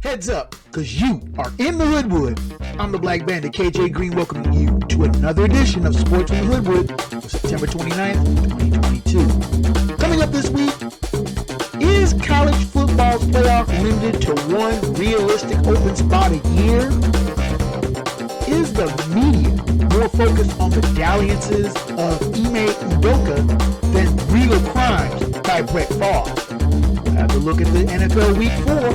Heads up, because you are in the Hoodwood. I'm the Black Bandit, KJ Green, welcoming you to another edition of Sports from the Hoodwood for September 29th, 2022. Coming up this week, is college football's playoff limited to one realistic open spot a year? Is the media more focused on the dalliances of Ime Udoka than real crimes by Brett Favre? We'll have to look at the NFL Week 4.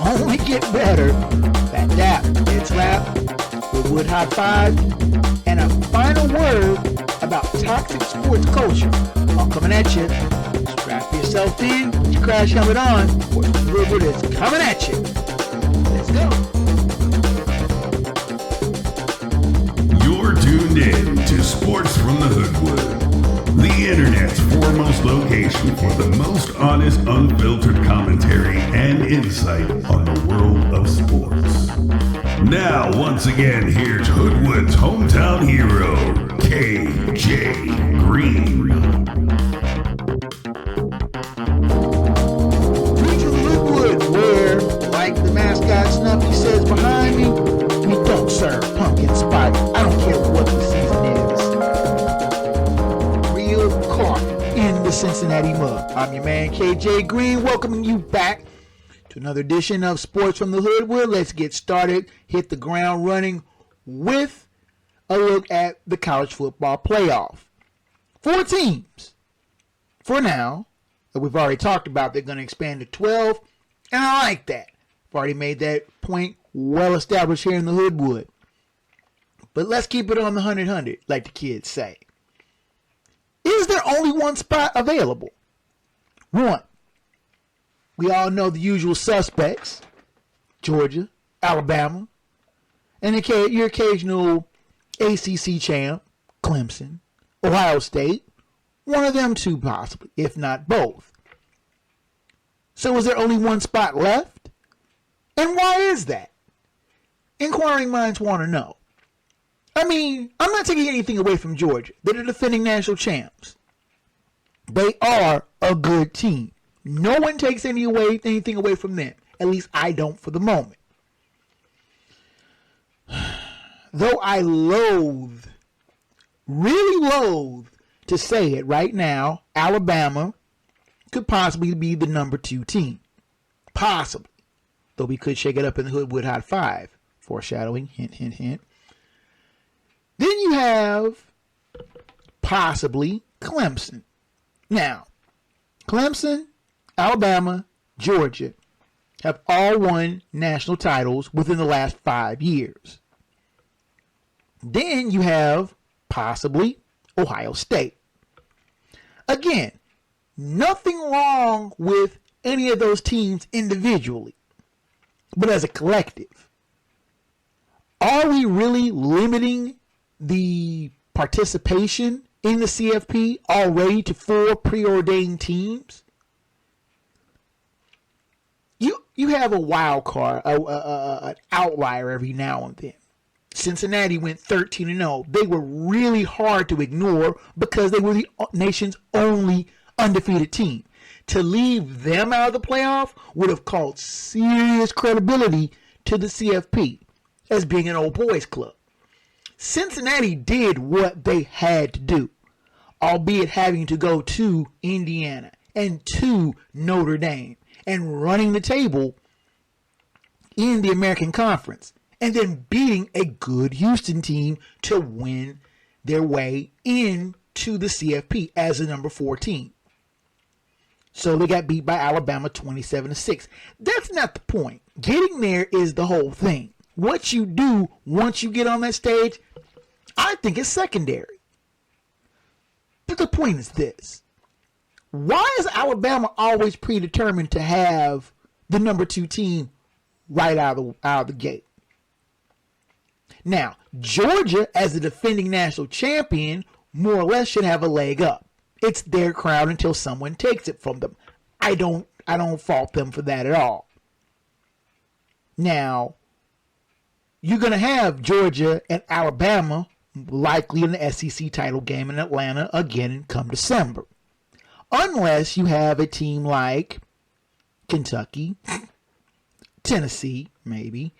Only get better. That it's rap, Hoodwood High Five, and a final word about toxic sports culture. I'm coming at you. Strap yourself in, put your crash helmet on. Hoodwood is coming at you. Let's go. You're tuned in to Sports from the Hoodwood, the internet's foremost location for the most honest, unfiltered commentary and insight on the world of sports. Now, once again, here's Hoodwood's hometown hero, KJ Green. Reach of Hoodwood, where, like the mascot Snuffy says behind me, we don't serve pumpkin spice. I don't care what the season is. Real coffee in the Cincinnati mug. I'm your man KJ Green, welcoming you back to another edition of Sports from the Hoodwood. Let's get started. Hit the ground running with a look at the college football playoff. 4 teams for now that we've already talked about. They're going to expand to 12, and I like that. I've already made that point well established here in the Hoodwood. But let's keep it on the 100, like the kids say. Is there only one spot available? One. We all know the usual suspects. Georgia, Alabama, and your occasional ACC champ, Clemson, Ohio State. One of them two possibly, if not both. So is there only one spot left? And why is that? Inquiring minds want to know. I mean, I'm not taking anything away from Georgia. They're the defending national champs. They are a good team. No one takes anything away from them. At least I don't for the moment. Though I really loathe to say it right now, Alabama could possibly be the number 2 team. Possibly. Though we could shake it up in the Hoodwood High Five. Foreshadowing, hint, hint, hint. Then you have possibly Clemson. Now, Clemson, Alabama, Georgia have all won national titles within the last 5 years. Then you have possibly Ohio State. Again, nothing wrong with any of those teams individually, but as a collective. Are we really limiting the participation in the CFP already to 4 preordained teams? You have a wild card, an outlier every now and then. Cincinnati went 13-0. They were really hard to ignore because they were the nation's only undefeated team. To leave them out of the playoff would have caused serious credibility to the CFP as being an old boys club. Cincinnati did what they had to do, albeit having to go to Indiana and to Notre Dame and running the table in the American Conference and then beating a good Houston team to win their way into the CFP as a number 4 team. So they got beat by Alabama 27-6. That's not the point. Getting there is the whole thing. What you do once you get on that stage, I think is secondary. But the point is this. Why is Alabama always predetermined to have the number 2 team right out of the gate? Now, Georgia, as the defending national champion, more or less should have a leg up. It's their crown until someone takes it from them. I don't fault them for that at all. Now, you're going to have Georgia and Alabama likely in the SEC title game in Atlanta again come December. Unless you have a team like Kentucky, Tennessee, maybe,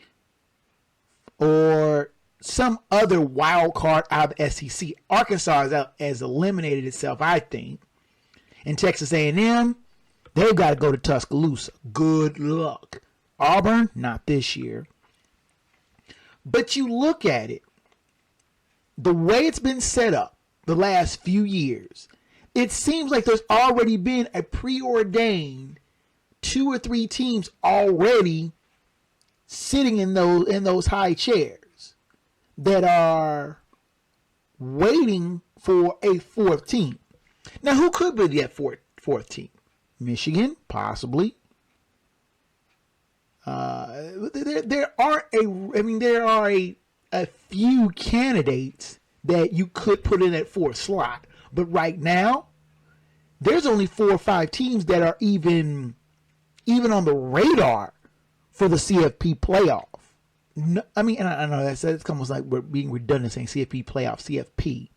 or some other wild card out of the SEC. Arkansas has eliminated itself, I think. And Texas A&M, they've got to go to Tuscaloosa. Good luck. Auburn, not this year. But you look at it, the way it's been set up the last few years, it seems like there's already been a preordained 2 or 3 teams already sitting in those high chairs that are waiting for a 4th team. Now, who could be that fourth team? Michigan, possibly. There are a few candidates that you could put in that 4th slot, but right now there's only 4 or 5 teams that are even on the radar for the CFP playoff. No, I mean, and I know it's almost like we're being redundant saying CFP playoff, CFP.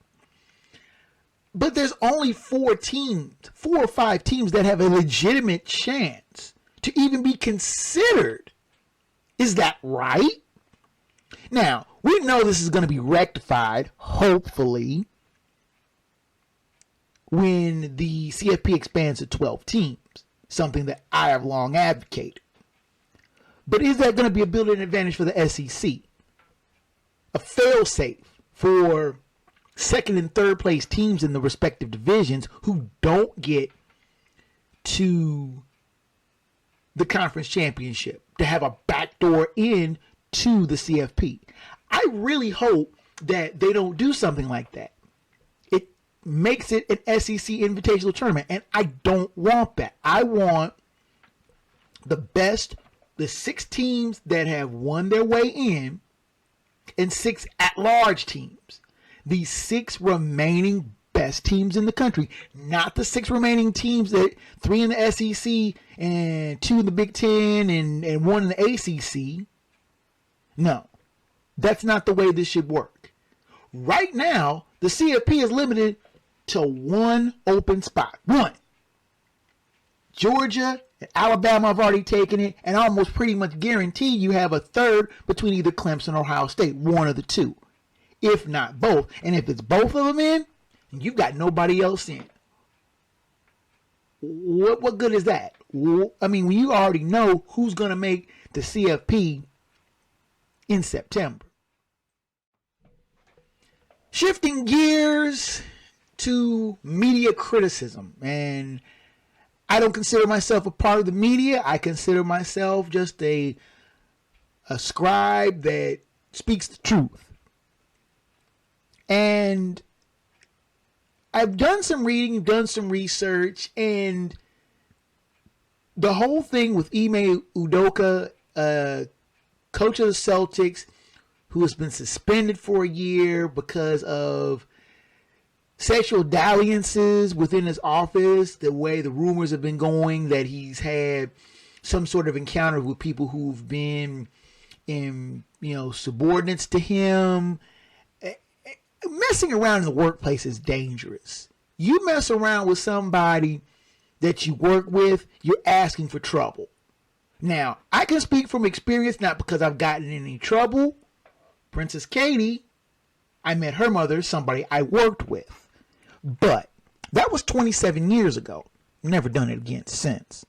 But there's only 4 or 5 teams that have a legitimate chance to even be considered. Is that right? Now, we know this is going to be rectified, hopefully, when the CFP expands to 12 teams, something that I have long advocated. But is that going to be a built-in advantage for the SEC? A fail-safe for second and third place teams in the respective divisions who don't get to the conference championship to have a backdoor in to the CFP. I really hope that they don't do something like that. It makes it an SEC invitational tournament, and I don't want that. I want the 6 teams that have won their way in and 6 at-large teams. The 6 remaining best teams in the country, not the 6 remaining teams that 3 in the SEC and 2 in the Big Ten and 1 in the ACC. No, that's not the way this should work. Right now, the CFP is limited to 1 open spot. 1. Georgia and Alabama have already taken it, and almost pretty much guarantee you have a 3rd between either Clemson or Ohio State, one of the 2, if not both. And if it's both of them in, you've got nobody else in. What good is that? I mean, when you already know who's going to make the CFP in September. Shifting gears to media criticism, and I don't consider myself a part of the media. I consider myself just a scribe that speaks the truth. And I've done some reading, done some research, and the whole thing with Ime Udoka, coach of the Celtics, who has been suspended for a year because of sexual dalliances within his office, the way the rumors have been going that he's had some sort of encounter with people who've been subordinates to him. Messing around in the workplace is dangerous. You mess around with somebody that you work with, you're asking for trouble. Now, I can speak from experience, not because I've gotten in any trouble. Princess Katie, I met her mother, somebody I worked with. But that was 27 years ago. Never done it again since.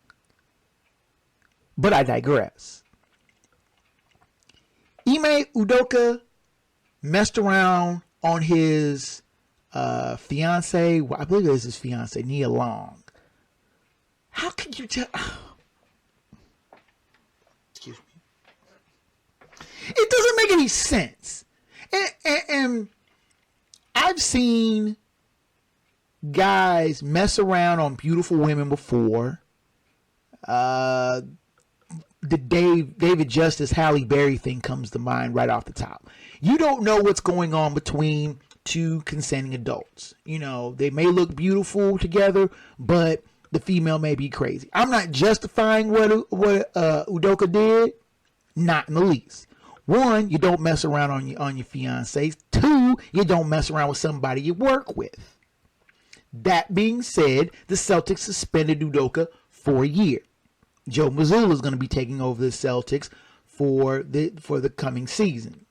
But I digress. Ime Udoka messed around on his fiance, I believe it was his fiance, Nia Long. How could you tell? Excuse me. It doesn't make any sense. And I've seen guys mess around on beautiful women before. The David Justice Halle Berry thing comes to mind right off the top. You don't know what's going on between 2 consenting adults. You know, they may look beautiful together, but the female may be crazy. I'm not justifying what Udoka did. Not in the least. 1, you don't mess around on your fiancés. 2, you don't mess around with somebody you work with. That being said, the Celtics suspended Udoka for a year. Joe Mazzulla is going to be taking over the Celtics for the coming season.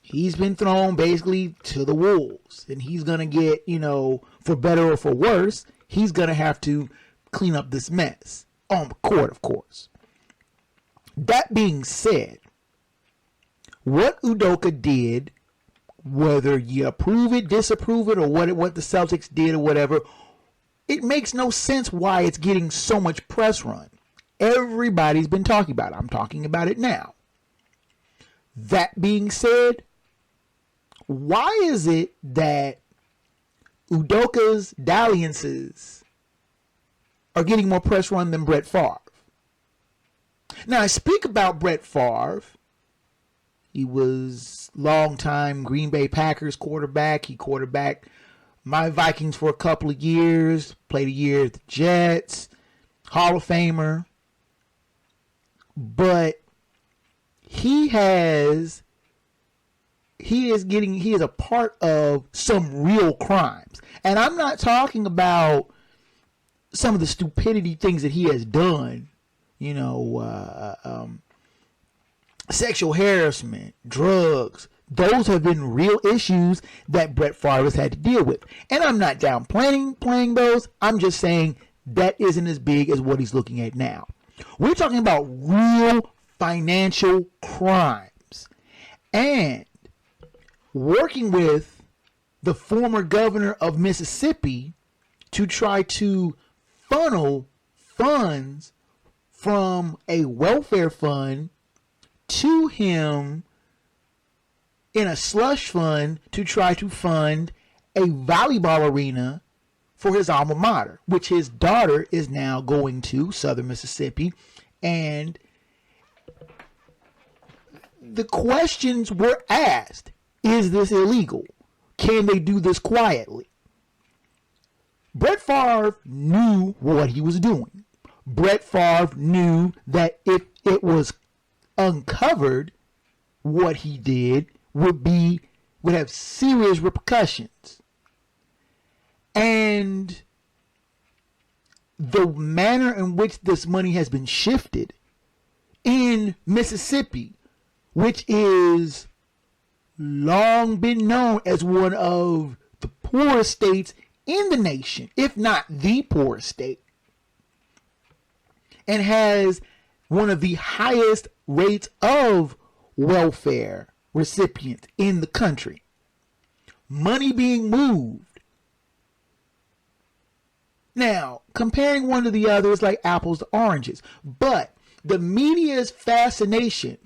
He's been thrown basically to the wolves, and he's going to get, for better or for worse, he's going to have to clean up this mess on the court, of course. That being said, what Udoka did, whether you approve it, disapprove it, or what the Celtics did or whatever, it makes no sense why it's getting so much press run. Everybody's been talking about it. I'm talking about it now. That being said, why is it that Udoka's dalliances are getting more press run than Brett Favre? Now, I speak about Brett Favre. He was longtime Green Bay Packers quarterback. He quarterbacked my Vikings for a couple of years, played a year at the Jets, Hall of Famer. But he is a part of some real crimes. And I'm not talking about some of the stupidity things that he has done, sexual harassment, drugs. Those have been real issues that Brett Favre has had to deal with. And I'm not downplaying those. I'm just saying that isn't as big as what he's looking at now. We're talking about real financial crimes. And working with the former governor of Mississippi to try to funnel funds from a welfare fund to him in a slush fund to try to fund a volleyball arena for his alma mater, which his daughter is now going to, Southern Mississippi. And the questions were asked: is this illegal? Can they do this quietly? Brett Favre knew what he was doing. Brett Favre knew that if it was uncovered, what he did would have serious repercussions. And the manner in which this money has been shifted in Mississippi, which is long been known as one of the poorest states in the nation, if not the poorest state, and has one of the highest rates of welfare recipients in the country. Money being moved. Now, comparing one to the other is like apples to oranges. But the media's fascination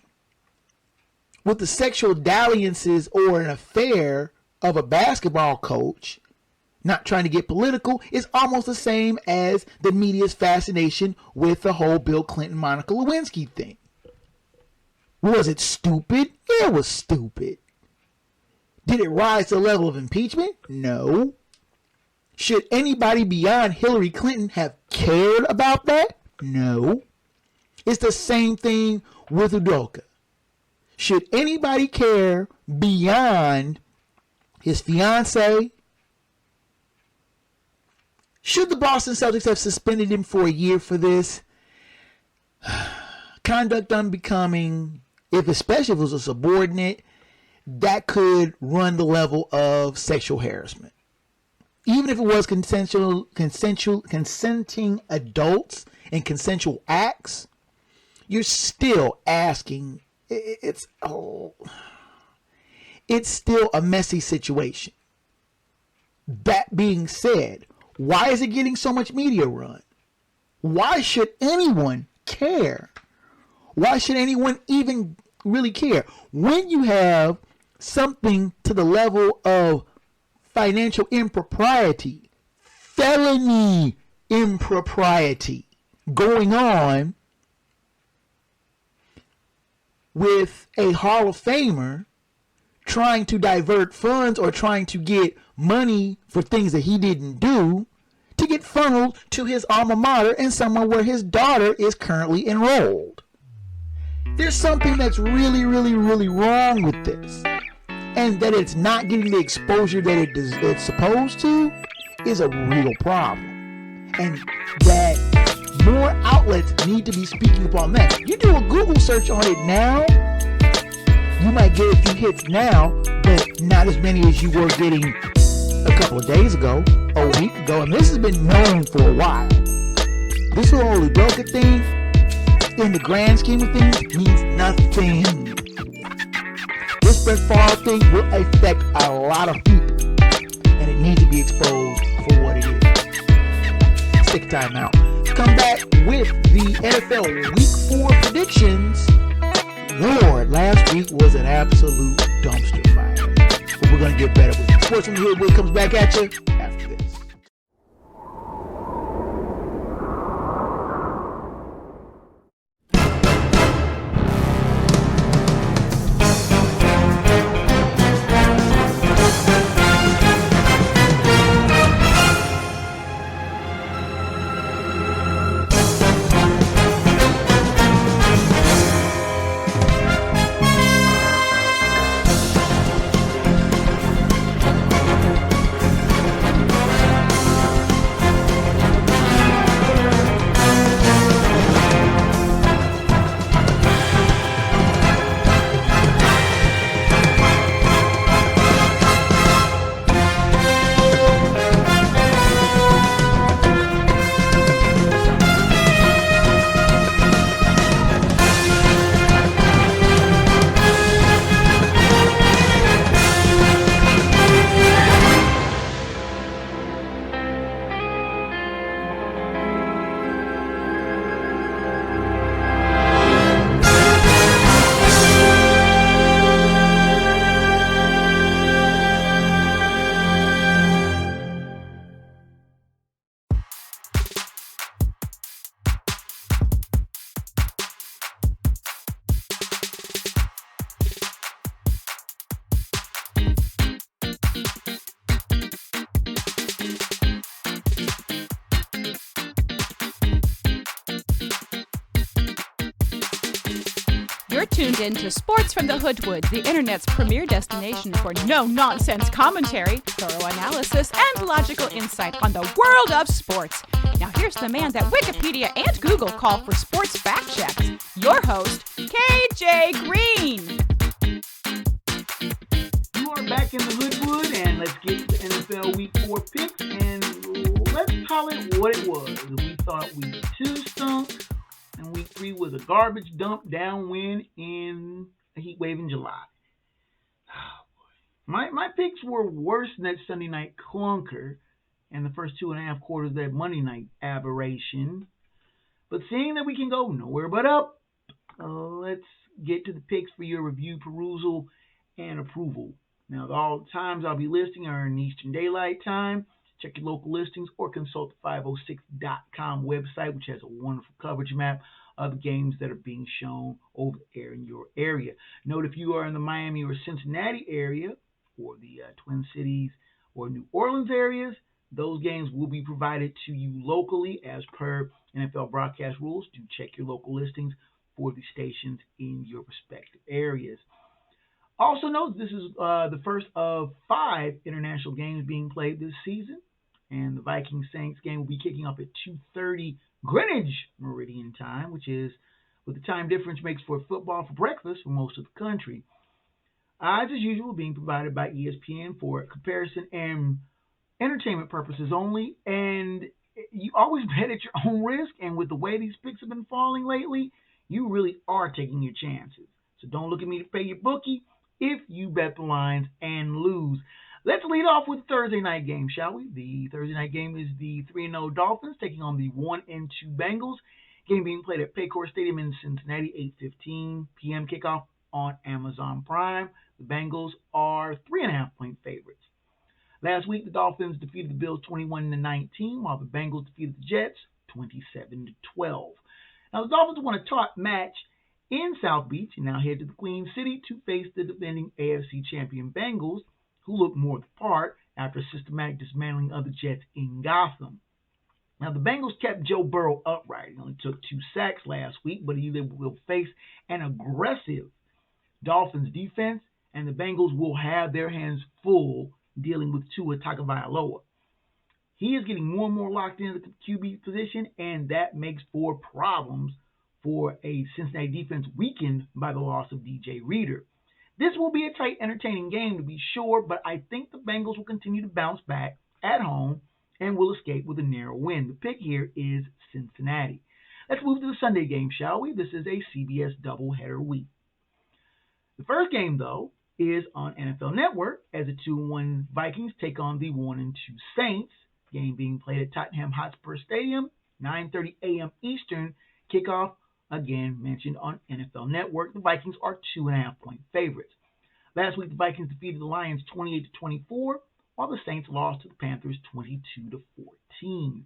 with the sexual dalliances or an affair of a basketball coach, not trying to get political, is almost the same as the media's fascination with the whole Bill Clinton, Monica Lewinsky thing. Was it stupid? Yeah, it was stupid. Did it rise to the level of impeachment? No. Should anybody beyond Hillary Clinton have cared about that? No. It's the same thing with Udoka. Should anybody care beyond his fiance? Should the Boston Celtics have suspended him for a year for this? Conduct unbecoming, especially if it was a subordinate, that could run the level of sexual harassment. Even if it was consenting adults and consensual acts, you're still asking. It's still a messy situation. That being said, why is it getting so much media run? Why should anyone care? Why should anyone even really care? When you have something to the level of financial impropriety, felony impropriety going on with a Hall of Famer trying to divert funds or trying to get money for things that he didn't do to get funneled to his alma mater and somewhere where his daughter is currently enrolled. There's something that's really, really, really wrong with this. And that it's not getting the exposure that it's supposed to is a real problem. And that More outlets need to be speaking upon that. You do a Google search on it now, you might get a few hits now, but not as many as you were getting a couple of days ago, a week ago, and this has been known for a while. This whole Udoka thing, in the grand scheme of things, means nothing. This Brett Favre thing will affect a lot of people, and it needs to be exposed for what it is. Stick time out. Come back with the NFL Week 4 predictions. Lord, last week was an absolute dumpster fire, but we're going to get better with it. Sports from the Hoodwood comes back at you after this. You're tuned in to Sports from the Hoodwood, the internet's premier destination for no-nonsense commentary, thorough analysis, and logical insight on the world of sports. Now here's the man that Wikipedia and Google call for sports fact checks, your host, KJ Green. You are back in the Hoodwood, and let's get to NFL Week 4 picks, and let's call it what it was. We thought Week 2 stunk, and Week 3 was a garbage dump downwind in a heat wave in July. Oh, boy. My picks were worse than that Sunday night clunker and the first 2.5 quarters of that Monday night aberration. But seeing that we can go nowhere but up, let's get to the picks for your review, perusal, and approval. Now, all the times I'll be listing are in Eastern Daylight Time. Check your local listings or consult the 506.com website, which has a wonderful coverage map of the games that are being shown over the air in your area. Note if you are in the Miami or Cincinnati area, or the Twin Cities or New Orleans areas, those games will be provided to you locally as per NFL broadcast rules. Do check your local listings for the stations in your respective areas. Also note this is the first of 5 international games being played this season, and the Vikings-Saints game will be kicking off at 2:30 Greenwich Meridian Time, which is what the time difference makes for football for breakfast for most of the country. Odds, as usual, being provided by ESPN for comparison and entertainment purposes only, and you always bet at your own risk, and with the way these picks have been falling lately, you really are taking your chances. So don't look at me to pay your bookie if you bet the lines and lose. Let's lead off with the Thursday night game, shall we? The Thursday night game is the 3-0 Dolphins taking on the 1-2 Bengals. Game being played at Paycor Stadium in Cincinnati, 8:15 p.m. kickoff on Amazon Prime. The Bengals are 3.5-point favorites. Last week, the Dolphins defeated the Bills 21-19, while the Bengals defeated the Jets 27-12. Now, the Dolphins won a top match in South Beach and now head to the Queen City to face the defending AFC champion Bengals, who look more the part after systematic dismantling of the Jets in Gotham. Now, the Bengals kept Joe Burrow upright. He only took 2 sacks last week, but he will face an aggressive Dolphins defense, and the Bengals will have their hands full dealing with Tua Tagovailoa. He is getting more and more locked into the QB position, and that makes for problems for a Cincinnati defense weakened by the loss of DJ Reader. This will be a tight, entertaining game to be sure, but I think the Bengals will continue to bounce back at home and will escape with a narrow win. The pick here is Cincinnati. Let's move to the Sunday game, shall we? This is a CBS doubleheader week. The first game, though, is on NFL Network as the 2-1 Vikings take on the 1-2 Saints. Game being played at Tottenham Hotspur Stadium, 9:30 a.m. Eastern. Kickoff, again mentioned on NFL Network. The Vikings are 2.5-point favorites. Last week, the Vikings defeated the Lions 28-24, while the Saints lost to the Panthers 22-14.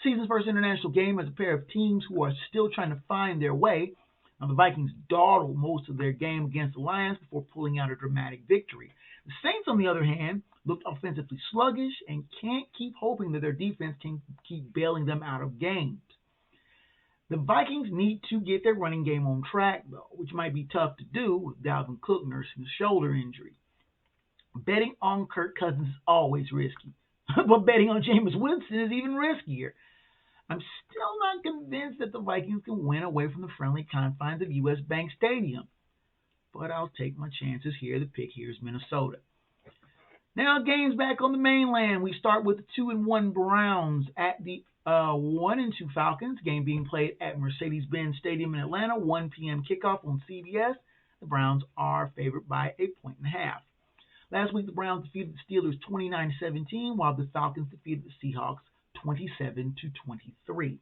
Season's first international game as a pair of teams who are still trying to find their way. Now, the Vikings dawdled most of their game against the Lions before pulling out a dramatic victory. The Saints, on the other hand, looked offensively sluggish and can't keep hoping that their defense can keep bailing them out of games. The Vikings need to get their running game on track, though, which might be tough to do with Dalvin Cook nursing a shoulder injury. Betting on Kirk Cousins is always risky, but betting on Jameis Winston is even riskier. I'm still not convinced that the Vikings can win away from the friendly confines of U.S. Bank Stadium, but I'll take my chances here. The pick here is Minnesota. Now, games back on the mainland. We start with the 2-1 Browns at the 1-2 Falcons. Game being played at Mercedes-Benz Stadium in Atlanta. 1 p.m. kickoff on CBS. The Browns are favored by 1.5 points. Last week, the Browns defeated the Steelers 29-17, while the Falcons defeated the Seahawks 27-23.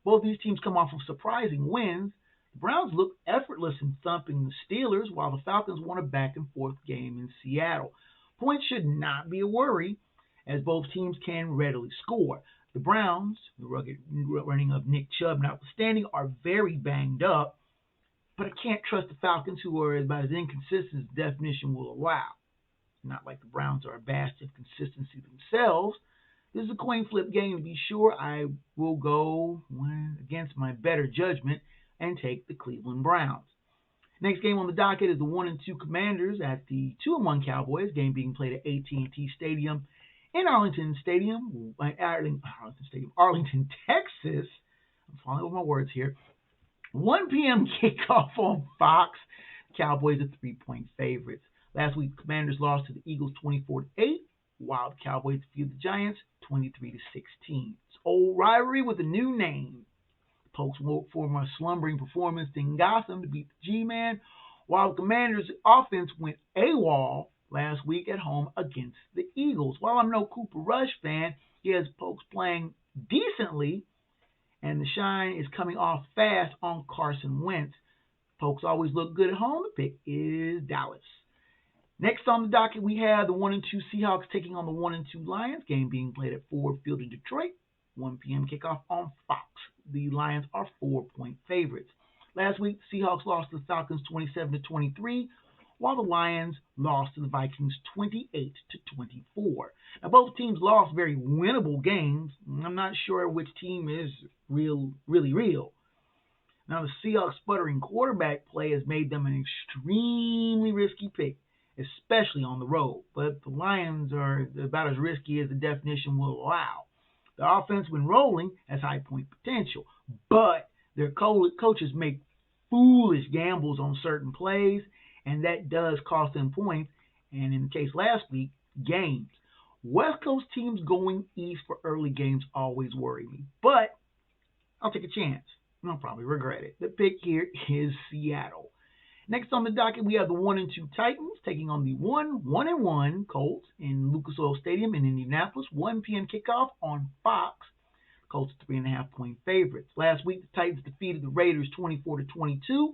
Both these teams come off of surprising wins. The Browns look effortless in thumping the Steelers, while the Falcons won a back-and-forth game in Seattle. Points should not be a worry, as both teams can readily score. The Browns, the rugged running of Nick Chubb notwithstanding, are very banged up, but I can't trust the Falcons, who are about as inconsistent as the definition will allow. Not like the Browns are a bastion of consistency themselves. This is a coin flip game to be sure. I will go against my better judgment and take the Cleveland Browns. Next game on the docket is the 1-2 Commanders at the 2-1 Cowboys. Game being played at AT&T Stadium in Arlington, Texas. I'm falling over my words here. 1 p.m. kickoff on Fox. Cowboys are 3-point favorites. Last week, the Commanders lost to the Eagles 24-8, while the Cowboys defeated the Giants 23-16. It's old rivalry with a new name. The Pokes woke from a slumbering performance in Gotham to beat the G-Man, while the Commanders' offense went AWOL last week at home against the Eagles. While I'm no Cooper Rush fan, he has Pokes playing decently, and the shine is coming off fast on Carson Wentz. Pokes always look good at home. The pick is Dallas. Next on the docket, we have the 1-2 Seahawks taking on the 1-2 Lions. Game being played at Ford Field in Detroit. 1 p.m. kickoff on Fox. The Lions are 4-point favorites. Last week, the Seahawks lost to the Falcons 27-23, while the Lions lost to the Vikings 28-24. Now, both teams lost very winnable games. I'm not sure which team is really real. Now, the Seahawks' sputtering quarterback play has made them an extremely risky pick, especially on the road. But the Lions are about as risky as the definition will allow. The offense, when rolling, has high point potential, but their coaches make foolish gambles on certain plays, and that does cost them points, and in the case last week, games. West Coast teams going east for early games always worry me, but I'll take a chance, and I'll probably regret it. The pick here is Seattle. Next on the docket, we have the 1-2 Titans taking on the 1-1 Colts in Lucas Oil Stadium in Indianapolis. 1 p.m. kickoff on Fox. Colts 3.5-point favorites. Last week, the Titans defeated the Raiders 24-22,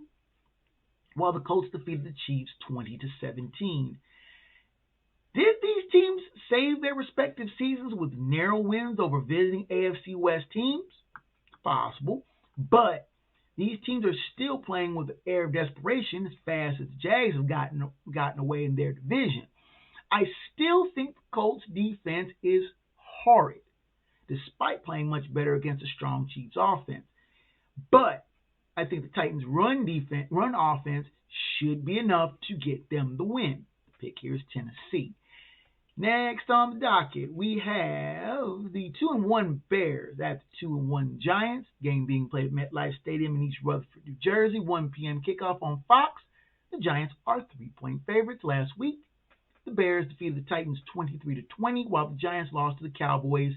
while the Colts defeated the Chiefs 20-17. Did these teams save their respective seasons with narrow wins over visiting AFC West teams? Possible, but these teams are still playing with an air of desperation as fast as the Jags have gotten away in their division. I still think the Colts' defense is horrid, despite playing much better against a strong Chiefs offense. But I think the Titans' run offense should be enough to get them the win. The pick here is Tennessee. Next on the docket, we have the 2-1 Bears at the 2-1 Giants. Game being played at MetLife Stadium in East Rutherford, New Jersey. 1 p.m. kickoff on Fox. The Giants are 3-point favorites. Last week, the Bears defeated the Titans 23-20, while the Giants lost to the Cowboys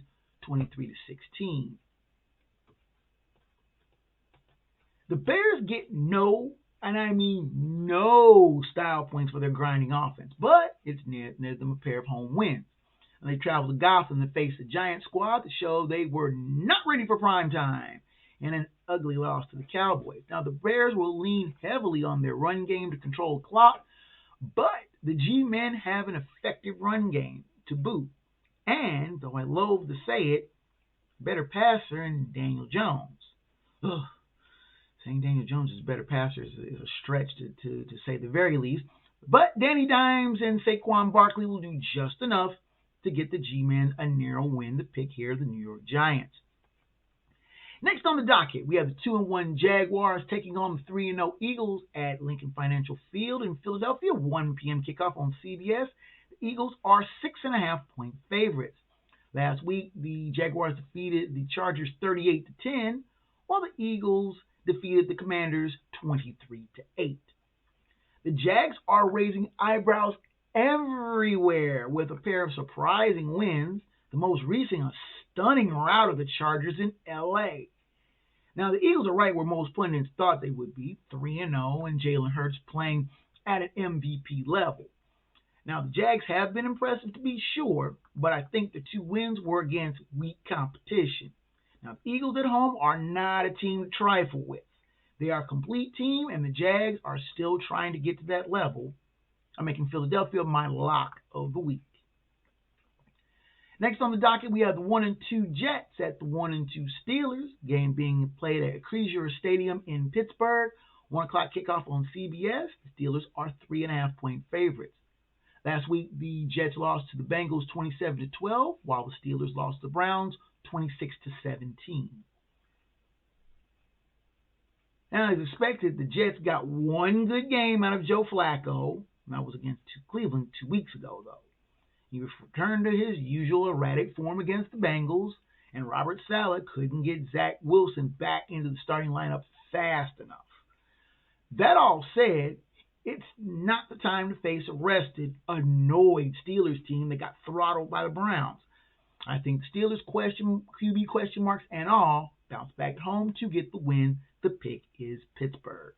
23-16. The Bears get no, and I mean no, style points for their grinding offense, but it's near them a pair of home wins. And they travel to Gotham to face the Giant squad to show they were not ready for prime time in an ugly loss to the Cowboys. Now, the Bears will lean heavily on their run game to control the clock, but the G-men have an effective run game to boot. And, though I loathe to say it, better passer than Daniel Jones. Ugh. Saying Daniel Jones is a better passer is a stretch to say the very least. But Danny Dimes and Saquon Barkley will do just enough to get the G-men a narrow win to pick here the New York Giants. Next on the docket, we have the 2-1 Jaguars taking on the 3-0 Eagles at Lincoln Financial Field in Philadelphia. 1 p.m. kickoff on CBS. The Eagles are 6.5-point favorites. Last week, the Jaguars defeated the Chargers 38-10, while the Eagles defeated the Commanders 23-8. The Jags are raising eyebrows everywhere with a pair of surprising wins, the most recent a stunning rout of the Chargers in L.A. Now, the Eagles are right where most pundits thought they would be, 3-0, and Jalen Hurts playing at an MVP level. Now, the Jags have been impressive to be sure, but I think the two wins were against weak competition. Now, the Eagles at home are not a team to trifle with. They are a complete team, and the Jags are still trying to get to that level. I'm making Philadelphia my lock of the week. Next on the docket, we have the 1-2 Jets at the 1-2 Steelers. Game being played at Crosier Stadium in Pittsburgh. 1 o'clock kickoff on CBS. The Steelers are 3.5-point favorites. Last week, the Jets lost to the Bengals 27-12, while the Steelers lost to the Browns 26-17. Now, as expected, the Jets got one good game out of Joe Flacco. And that was against Cleveland 2 weeks ago, though. He returned to his usual erratic form against the Bengals, and Robert Saleh couldn't get Zach Wilson back into the starting lineup fast enough. That all said, it's not the time to face a rested, annoyed Steelers team that got throttled by the Browns. I think the Steelers QB question marks and all bounce back home to get the win. The pick is Pittsburgh.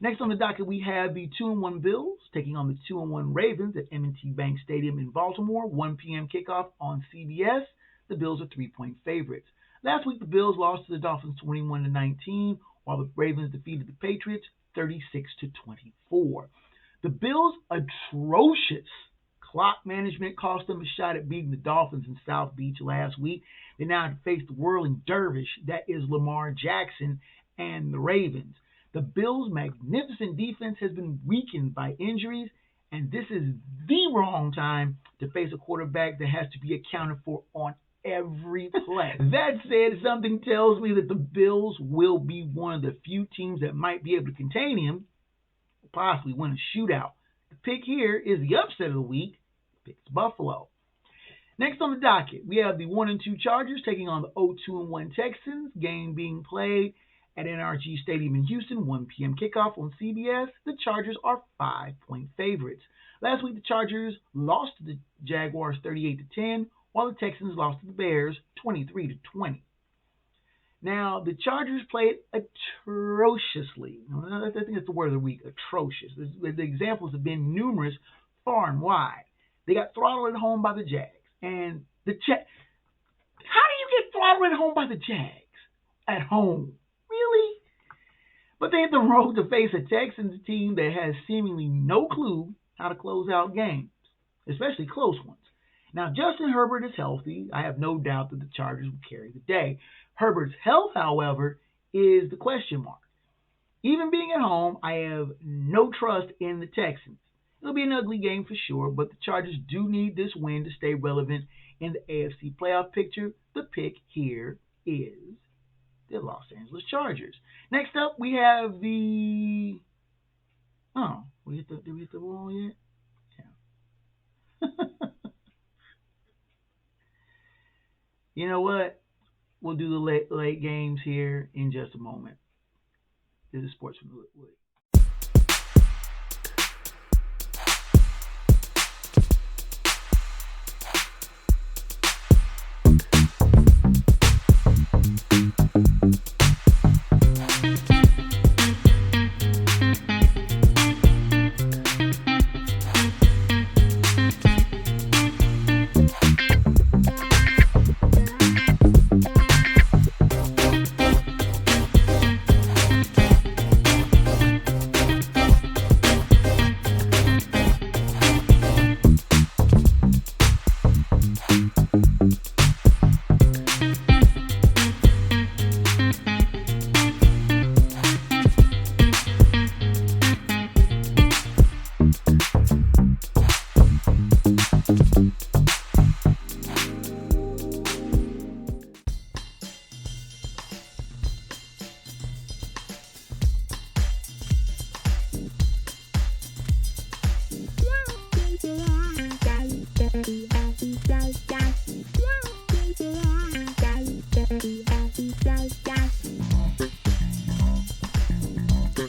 Next on the docket, we have the 2-1 Bills taking on the 2-1 Ravens at M&T Bank Stadium in Baltimore. 1 p.m. kickoff on CBS. The Bills are 3-point favorites. Last week, the Bills lost to the Dolphins 21-19, while the Ravens defeated the Patriots 36-24. The Bills' atrocious clock management cost them a shot at beating the Dolphins in South Beach last week. They now have to face the whirling dervish that is Lamar Jackson and the Ravens. The Bills' magnificent defense has been weakened by injuries, and this is the wrong time to face a quarterback that has to be accounted for on every play. That said, something tells me that the Bills will be one of the few teams that might be able to contain him, possibly win a shootout. The pick here is the upset of the week. The pick is Buffalo. Next on the docket, we have the 1-2 Chargers taking on the 0-2-1 Texans. Game being played at NRG Stadium in Houston, 1 p.m. kickoff on CBS. The Chargers are 5-point favorites. Last week, the Chargers lost to the Jaguars 38-10, while the Texans lost to the Bears 23-20. Now, the Chargers played atrociously. I think that's the word of the week, atrocious. The examples have been numerous, far and wide. They got throttled at home by the Jags. And how do you get throttled at home by the Jags? At home. Really? But they hit the road to face a Texans team that has seemingly no clue how to close out games, especially close ones. Now, Justin Herbert is healthy. I have no doubt that the Chargers will carry the day. Herbert's health, however, is the question mark. Even being at home, I have no trust in the Texans. It'll be an ugly game for sure, but the Chargers do need this win to stay relevant in the AFC playoff picture. The pick here is the Los Angeles Chargers. Next up, we have the... Oh, did we hit the wall yet? Yeah. You know what? We'll do the late games here in just a moment. This is Sports from the Hoodwood.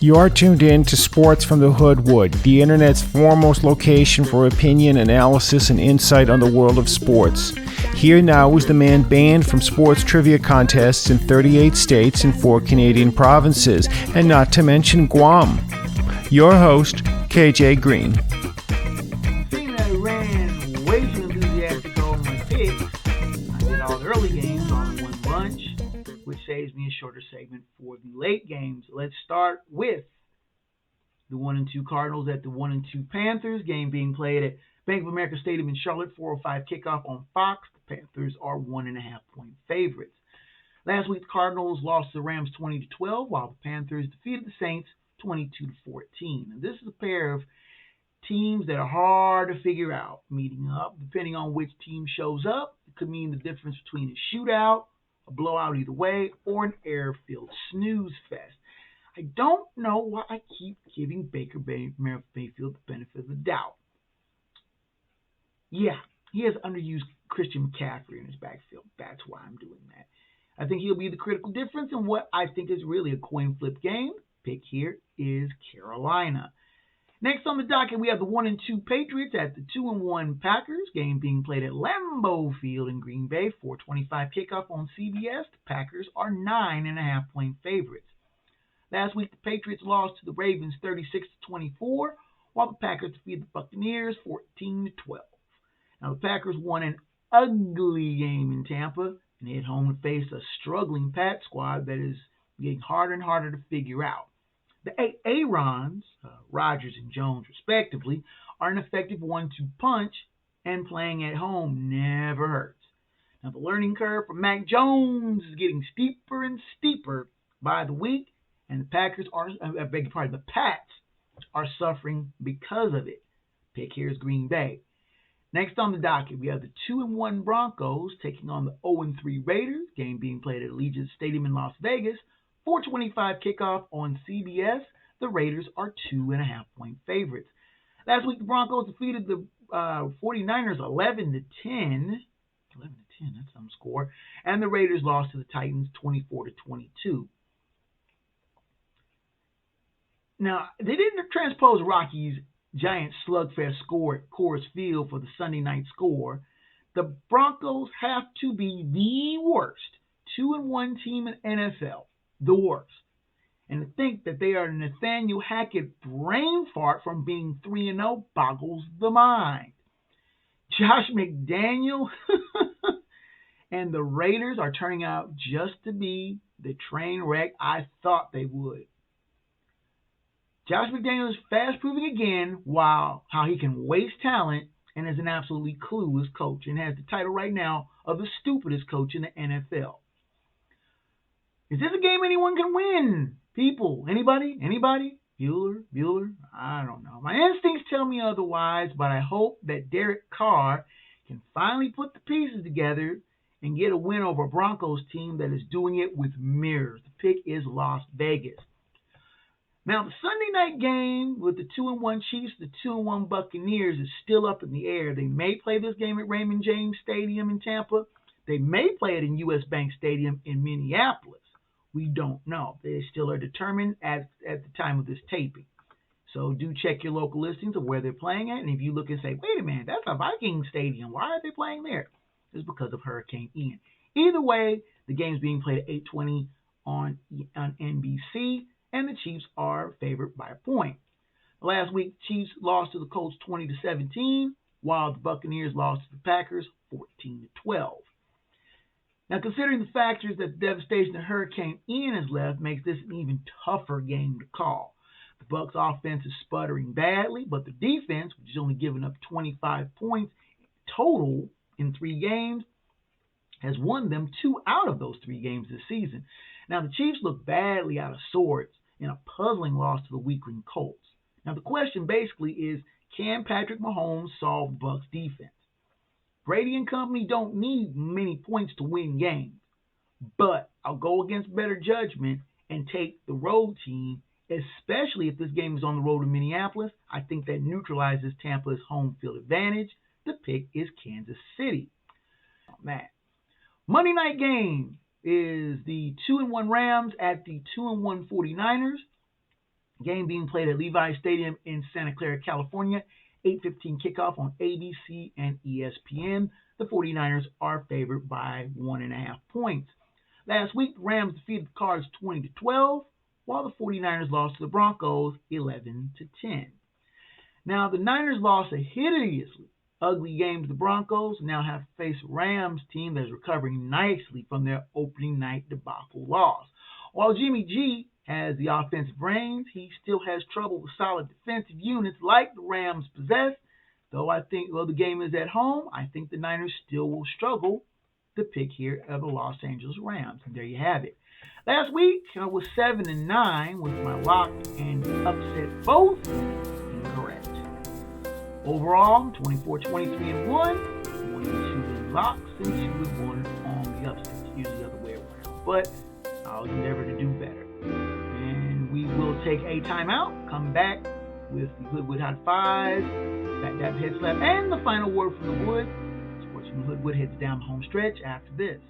You are tuned in to Sports from the Hoodwood, the internet's foremost location for opinion, analysis, and insight on the world of sports. Here now is the man banned from sports trivia contests in 38 states and 4 Canadian provinces, and not to mention Guam. Your host, KJ Green. Seeing that I ran way too enthusiastic over my picks, I did all the early games all in one bunch, which saves me a shorter segment for the late games. Let's start with the 1-2 Cardinals at the 1-2 Panthers, game being played at Bank of America Stadium in Charlotte, 4:05 kickoff on Fox. The Panthers are 1.5-point favorites. Last week, the Cardinals lost to the Rams 20-12, while the Panthers defeated the Saints 22-14. And this is a pair of teams that are hard to figure out. Meeting up, depending on which team shows up, it could mean the difference between a shootout, a blowout either way, or an airfield snooze fest. I don't know why I keep giving Baker Mayfield the benefit of the doubt. Yeah, he has underused Christian McCaffrey in his backfield. That's why I'm doing that. I think he'll be the critical difference in what I think is really a coin flip game. Pick here is Carolina. Next on the docket, we have the 1-2 Patriots at the 2-1 Packers, game being played at Lambeau Field in Green Bay, 4:25 kickoff on CBS. The Packers are 9.5-point favorites. Last week, the Patriots lost to the Ravens 36-24, while the Packers defeated the Buccaneers 14-12. Now, the Packers won an ugly game in Tampa and hit home to face a struggling Phat squad that is getting harder and harder to figure out. The Aarons, Rodgers and Jones respectively, are an effective 1-2 punch, and playing at home never hurts. Now, the learning curve for Mac Jones is getting steeper and steeper by the week, and the the Pats are suffering because of it. Pick here is Green Bay. Next on the docket, we have the 2-1 Broncos taking on the 0-3 Raiders, game being played at Allegiant Stadium in Las Vegas, 4:25 kickoff on CBS. The Raiders are 2.5-point favorites. Last week, the Broncos defeated the 49ers 11-10. 11-10, that's some score. And the Raiders lost to the Titans 24-22. Now, they didn't transpose Rocky's giant slugfest score at Coors Field for the Sunday night score. The Broncos have to be the worst 2-1 team in NFL. The worst. And to think that they are Nathaniel Hackett brain fart from being 3-0 boggles the mind. Josh McDaniel and the Raiders are turning out just to be the train wreck I thought they would. Josh McDaniel is fast proving again how he can waste talent and is an absolutely clueless coach and has the title right now of the stupidest coach in the NFL. Is this a game anyone can win? People, anybody? Bueller? I don't know. My instincts tell me otherwise, but I hope that Derek Carr can finally put the pieces together and get a win over a Broncos team that is doing it with mirrors. The pick is Las Vegas. Now, the Sunday night game with the 2-1 Chiefs, the 2-1 Buccaneers is still up in the air. They may play this game at Raymond James Stadium in Tampa. They may play it in US Bank Stadium in Minneapolis. We don't know. They still are determined at the time of this taping. So do check your local listings of where they're playing at. And if you look and say, wait a minute, that's a Viking stadium. Why are they playing there? It's because of Hurricane Ian. Either way, the game's being played at 8:20 on NBC, and the Chiefs are favored by a point. Last week, Chiefs lost to the Colts 20-17, while the Buccaneers lost to the Packers 14-12. Now, considering the factors that the devastation of Hurricane Ian has left makes this an even tougher game to call. The Bucs' offense is sputtering badly, but the defense, which has only given up 25 points total in 3 games, has won them 2 out of those 3 games this season. Now, the Chiefs look badly out of sorts in a puzzling loss to the weakening Colts. Now, the question basically is, can Patrick Mahomes solve Bucs defense? Brady and company don't need many points to win games, but I'll go against better judgment and take the road team, especially if this game is on the road in Minneapolis. I think that neutralizes Tampa's home field advantage. The pick is Kansas City. Oh, man. Monday night game is the 2-1 Rams at the 2-1 49ers. Game being played at Levi Stadium in Santa Clara, California. 8:15 kickoff on ABC and ESPN. The 49ers are favored by 1.5 points. Last week, the Rams defeated the Cards 20-12, while the 49ers lost to the Broncos 11-10. Now, the Niners lost a hideously ugly game to the Broncos, now have to face a Rams team that is recovering nicely from their opening night debacle loss. While Jimmy G has the offensive brains, he still has trouble with solid defensive units like the Rams possess. Though I think, the game is at home, I think the Niners still will struggle. The pick here of the Los Angeles Rams. And there you have it. Last week, I was 7-9 with my lock and upset both incorrect. Overall, 24-23-1, 22 in locks and 2-1 on the upsets. Usually the other way around. But I'll endeavor to do better. And we will take a timeout, come back with the Hoodwood Hot 5, Back Dab Head Slap, and the final word from the Wood. Sports from the Hoodwood heads down the home stretch after this.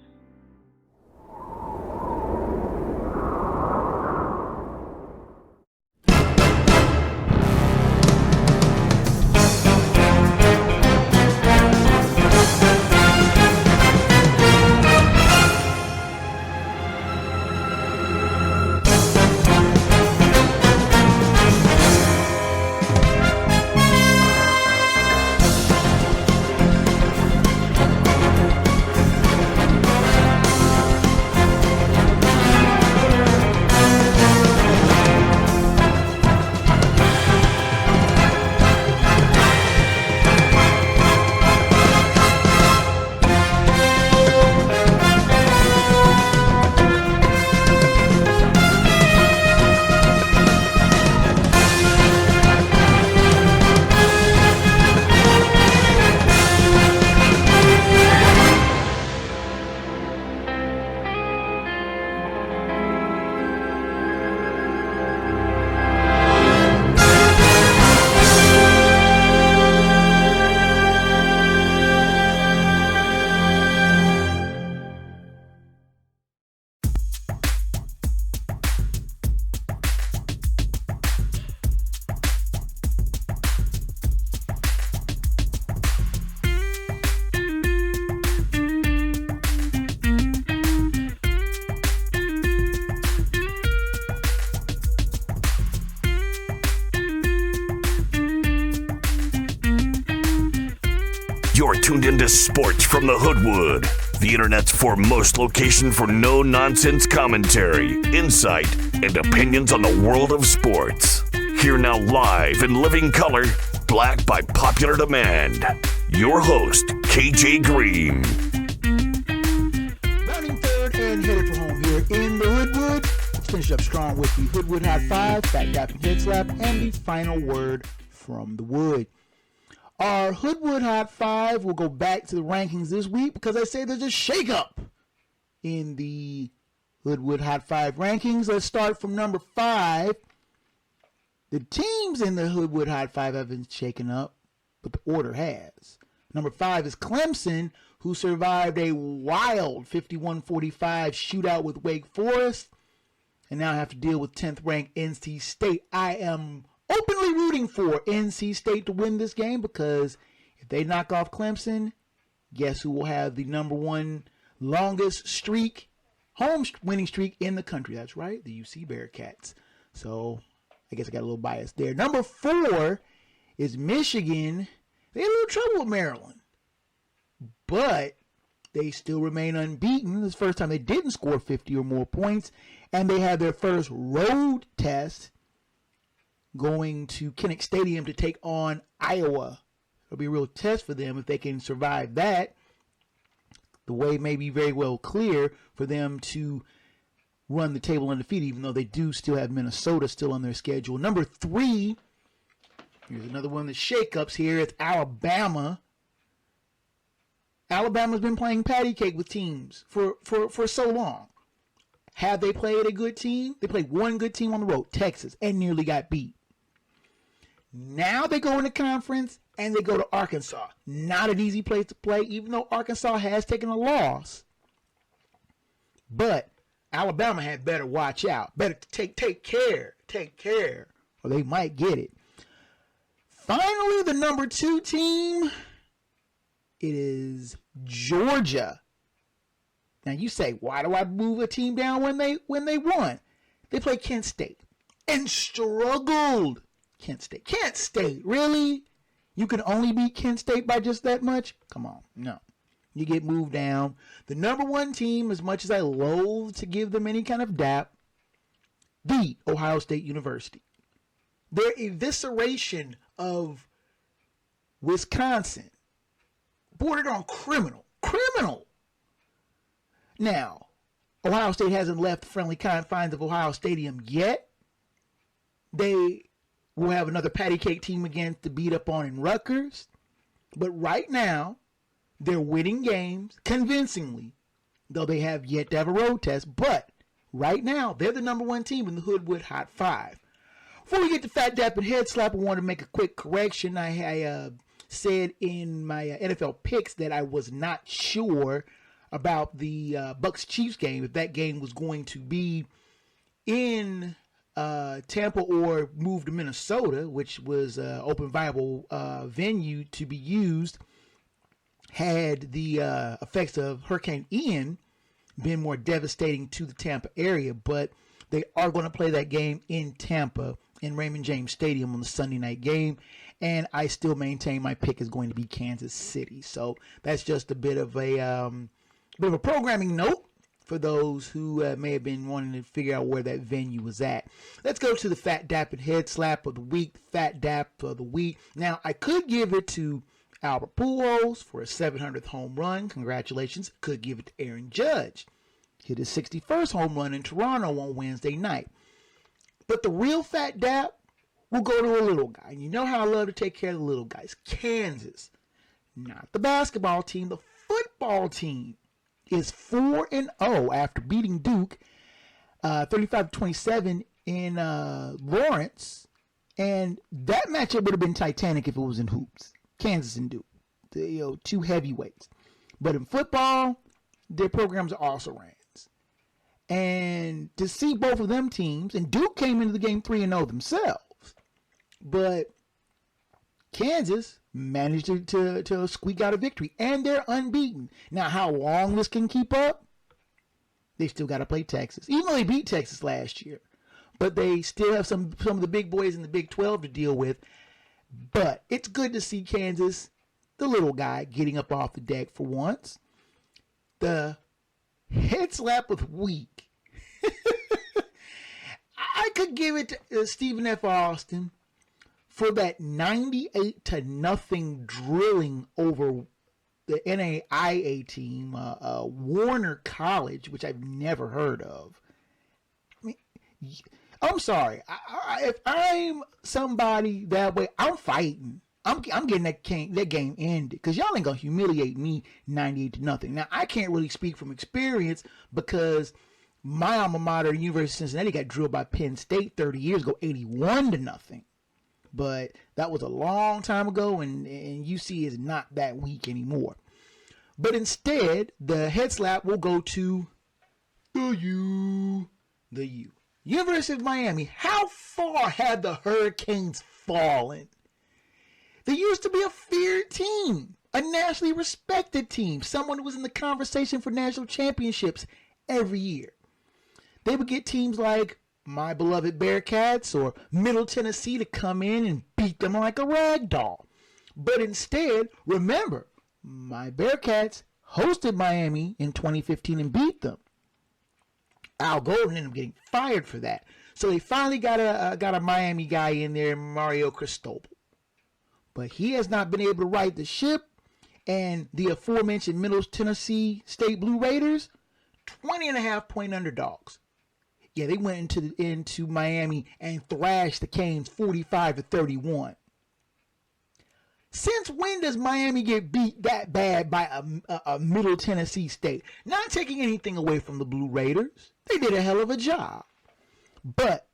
You're tuned into Sports from the Hoodwood, the internet's foremost location for no-nonsense commentary, insight, and opinions on the world of sports. Here now live in living color, black by popular demand, your host, KJ Green. Rounding third and headed for home here in the Hoodwood. Let's finish up strong with the Hoodwood Hot 5, Back Dap Head Slap, and the final word from the Wood. Our Hoodwood Hot 5 will go back to the rankings this week because I say there's a shakeup in the Hoodwood Hot 5 rankings. Let's start from number 5. The teams in the Hoodwood Hot 5 have been shaken up, but the order has. Number 5 is Clemson, who survived a wild 51-45 shootout with Wake Forest and now have to deal with 10th ranked NC State. I am openly rooting for NC State to win this game because if they knock off Clemson, guess who will have the number one longest streak, home winning streak in the country? That's right, the UC Bearcats. So I guess I got a little bias there. Number 4 is Michigan. They had a little trouble with Maryland, but they still remain unbeaten. This is the first time they didn't score 50 or more points, and they had their first road test going to Kinnick Stadium to take on Iowa. It'll be a real test for them if they can survive that. The way may be very well clear for them to run the table undefeated, even though they do still have Minnesota still on their schedule. Number 3, here's another one of the shakeups here. It's Alabama. Alabama's been playing patty cake with teams for so long. Have they played a good team? They played one good team on the road, Texas, and nearly got beat. Now they go into conference and they go to Arkansas. Not an easy place to play, even though Arkansas has taken a loss. But Alabama had better watch out. Better take care, or they might get it. Finally, the number 2 team, it is Georgia. Now you say, why do I move a team down when they won? They played Kent State and struggled. Kent State, really? You can only beat Kent State by just that much? Come on, no. You get moved down. The number 1 team, as much as I loathe to give them any kind of dap, the Ohio State University. Their evisceration of Wisconsin bordered on criminal. Now, Ohio State hasn't left the friendly confines of Ohio Stadium yet. They will have another patty cake team again to beat up on in Rutgers. But right now, they're winning games convincingly, though they have yet to have a road test. But right now, they're the number 1 team in the Hoodwood Hot 5. Before we get to Fat Dap and Head Slap, I want to make a quick correction. I said in my NFL picks that I was not sure about the Bucs-Chiefs game, if that game was going to be in Tampa or moved to Minnesota, which was an open viable venue to be used had the effects of Hurricane Ian been more devastating to the Tampa area. But they are going to play that game in Tampa in Raymond James Stadium on the Sunday night game, and I still maintain my pick is going to be Kansas City. So that's just a bit of a programming note for those who may have been wanting to figure out where that venue was at. Let's go to the Fat Dap and Head Slap of the week. Fat Dap of the week. Now, I could give it to Albert Pujols for a 700th home run. Congratulations. Could give it to Aaron Judge. Hit his 61st home run in Toronto on Wednesday night. But the real Fat Dap will go to a little guy. And you know how I love to take care of the little guys. Kansas. Not the basketball team, the football team is 4-0 after beating Duke 35-27 in Lawrence. And that matchup would have been titanic if it was in hoops. Kansas and Duke, two heavyweights. But in football, their programs are also rans. And to see both of them teams, and Duke came into the game 3-0 themselves, but Kansas managed to squeak out a victory, and they're unbeaten. Now, how long this can keep up? They still got to play Texas, even though they beat Texas last year. But they still have some of the big boys in the Big 12 to deal with. But it's good to see Kansas, the little guy, getting up off the deck for once. The head slap of the week. I could give it to Stephen F. Austin for that 98-0 drilling over the NAIA team, Warner College, which I've never heard of. I mean, I'm sorry. If I'm somebody that way, I'm fighting. I'm getting that game ended because y'all ain't gonna humiliate me 98-0. Now I can't really speak from experience because my alma mater, University of Cincinnati, got drilled by Penn State 30 years ago, 81-0. But that was a long time ago, and UC is not that weak anymore. But instead, the head slap will go to the U. The U. University of Miami. How far have the Hurricanes fallen? They used to be a feared team, a nationally respected team, someone who was in the conversation for national championships every year. They would get teams like my beloved Bearcats or Middle Tennessee to come in and beat them like a rag doll. But instead, remember, my Bearcats hosted Miami in 2015 and beat them. Al Golden ended up getting fired for that. So they finally got a Miami guy in there, Mario Cristobal. But he has not been able to right the ship. And the aforementioned Middle Tennessee State Blue Raiders, 20.5-point underdogs. Yeah, they went into Miami and thrashed the Canes 45-31. Since when does Miami get beat that bad by a Middle Tennessee State? Not taking anything away from the Blue Raiders. They did a hell of a job. But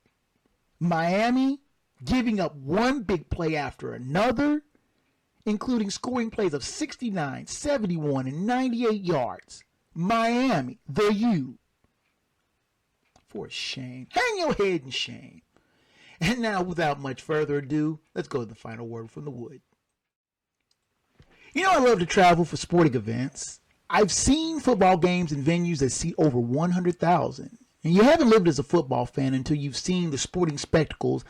Miami giving up one big play after another, including scoring plays of 69, 71, and 98 yards. Miami, the U. For shame. Hang your head in shame. And now, without much further ado, let's go to the final word from the Wood. You know, I love to travel for sporting events. I've seen football games in venues that seat over 100,000. And you haven't lived as a football fan until you've seen the sporting spectacles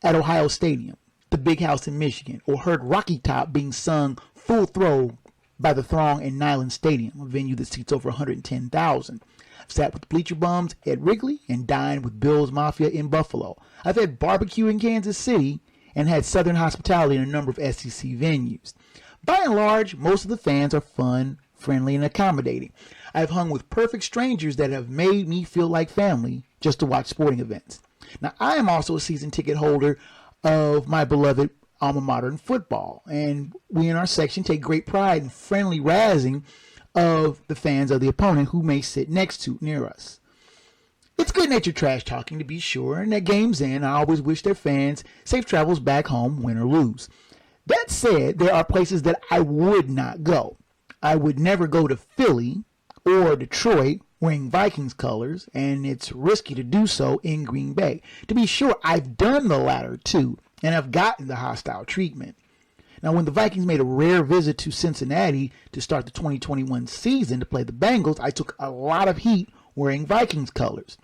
at Ohio Stadium, the Big House in Michigan, or heard Rocky Top being sung full throw by the throng in Neyland Stadium, a venue that seats over 110,000. I've sat with bleacher bums at Wrigley and dined with Bill's Mafia in Buffalo. I've had barbecue in Kansas City and had Southern hospitality in a number of SEC venues. By and large, most of the fans are fun, friendly, and accommodating. I've hung with perfect strangers that have made me feel like family just to watch sporting events. Now, I am also a season ticket holder of my beloved alma mater in football, and we in our section take great pride in friendly razzing of the fans of the opponent who may sit near us. It's good-natured trash talking, to be sure, and at game's end, I always wish their fans safe travels back home, win or lose. That said, there are places that I would not go. I would never go to Philly or Detroit wearing Vikings colors, and it's risky to do so in Green Bay. To be sure, I've done the latter too, and have gotten the hostile treatment. Now, when the Vikings made a rare visit to Cincinnati to start the 2021 season to play the Bengals, I took a lot of heat wearing Vikings colors.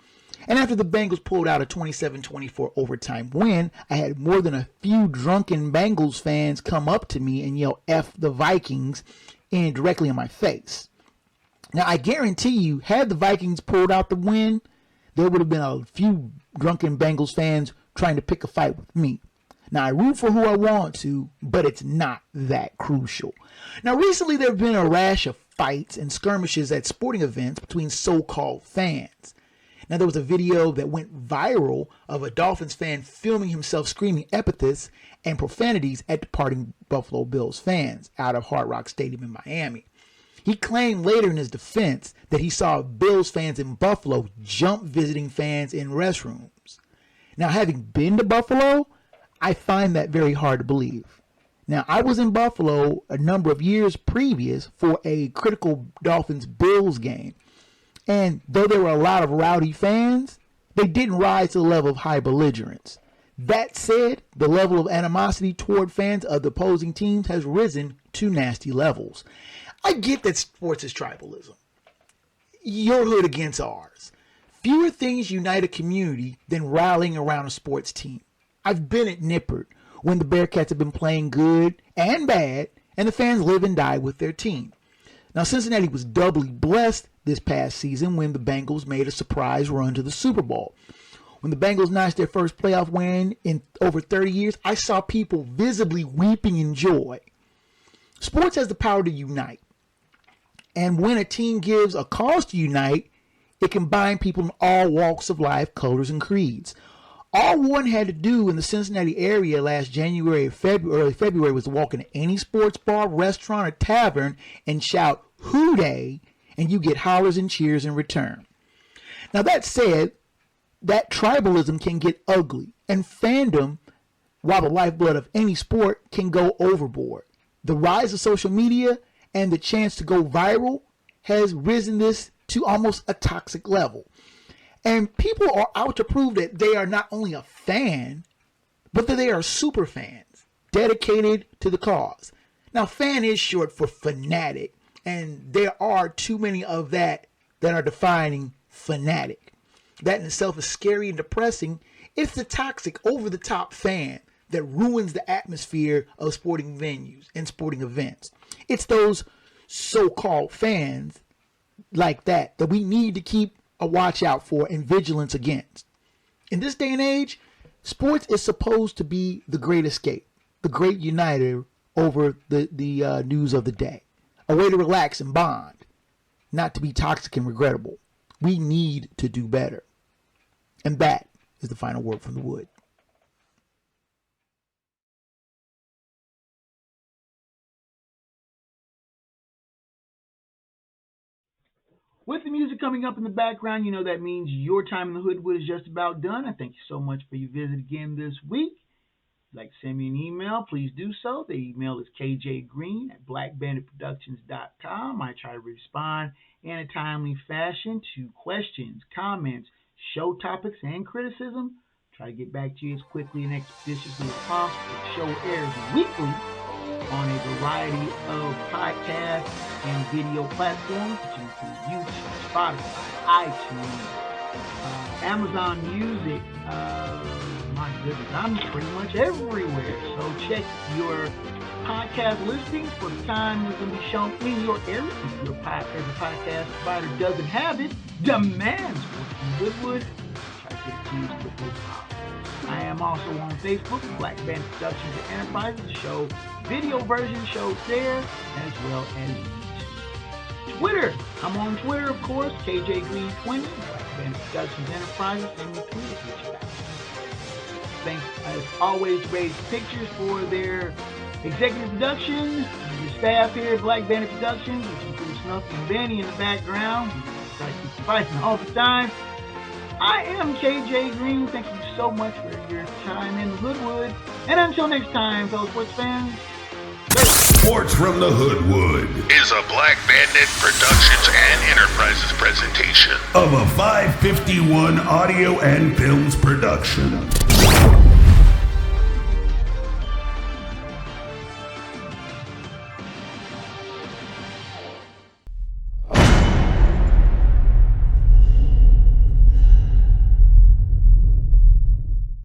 And after the Bengals pulled out a 27-24 overtime win, I had more than a few drunken Bengals fans come up to me and yell F the Vikings in directly in my face. Now, I guarantee you, had the Vikings pulled out the win, there would have been a few drunken Bengals fans trying to pick a fight with me. Now, I root for who I want to, but it's not that crucial. Now, recently there have been a rash of fights and skirmishes at sporting events between so-called fans. Now, there was a video that went viral of a Dolphins fan filming himself screaming epithets and profanities at departing Buffalo Bills fans out of Hard Rock Stadium in Miami. He claimed later in his defense that he saw Bills fans in Buffalo jump visiting fans in restrooms. Now, having been to Buffalo, I find that very hard to believe. Now, I was in Buffalo a number of years previous for a critical Dolphins-Bills game. And though there were a lot of rowdy fans, they didn't rise to the level of high belligerence. That said, the level of animosity toward fans of the opposing teams has risen to nasty levels. I get that sports is tribalism. Your hood against ours. Fewer things unite a community than rallying around a sports team. I've been at Nippert when the Bearcats have been playing good and bad, and the fans live and die with their team. Now, Cincinnati was doubly blessed this past season when the Bengals made a surprise run to the Super Bowl. When the Bengals notched their first playoff win in over 30 years, I saw people visibly weeping in joy. Sports has the power to unite. And when a team gives a cause to unite, it can bind people in all walks of life, colors, and creeds. All one had to do in the Cincinnati area last January or early February was to walk into any sports bar, restaurant, or tavern and shout, "Hoo Day," and you get hollers and cheers in return. Now, that said, that tribalism can get ugly, and fandom, while the lifeblood of any sport, can go overboard. The rise of social media and the chance to go viral has risen this to almost a toxic level. And people are out to prove that they are not only a fan, but that they are super fans, dedicated to the cause. Now, fan is short for fanatic, and there are too many of that are defining fanatic. That in itself is scary and depressing. It's the toxic, over-the-top fan that ruins the atmosphere of sporting venues and sporting events. It's those so-called fans like that we need to keep a watch out for and vigilance against. In this day and age, sports is supposed to be the great escape, the great uniter over the news of the day. A way to relax and bond, not to be toxic and regrettable. We need to do better. And that is the final word from the Wood. With the music coming up in the background, you know that means your time in the Hoodwood is just about done. I thank you so much for your visit again this week. If you'd like to send me an email, please do so. The email is kjgreen@blackbanditproductions.com. I try to respond in a timely fashion to questions, comments, show topics, and criticism. Try to get back to you as quickly and expeditiously as possible. The show airs weekly on a variety of podcast and video platforms, which include YouTube, Spotify, iTunes, Amazon Music. My goodness, I'm pretty much everywhere. So check your podcast listings for the time it's going to be shown in your area. If your podcast provider doesn't have it, demands Hoodwood. Try to get it to you as quickly as possible. I am also on Facebook, Black Bandit Productions and Enterprises. The show video version shows there, as well as YouTube. Twitter. I'm on Twitter, of course, KJGreen20, Black Bandit Productions Enterprises, and the tweet is back. Thanks, as always, Raise Pictures for their executive production. The staff here at Black Bandit Productions, which includes Snuffy and Benny in the background. We try to keep fighting all the time. I am KJ Green. Thank you so much for your time in the Hoodwood. And until next time, fellow sports fans. Sports from the Hoodwood is a Black Bandit Productions and Enterprises presentation of a 551 audio and films production.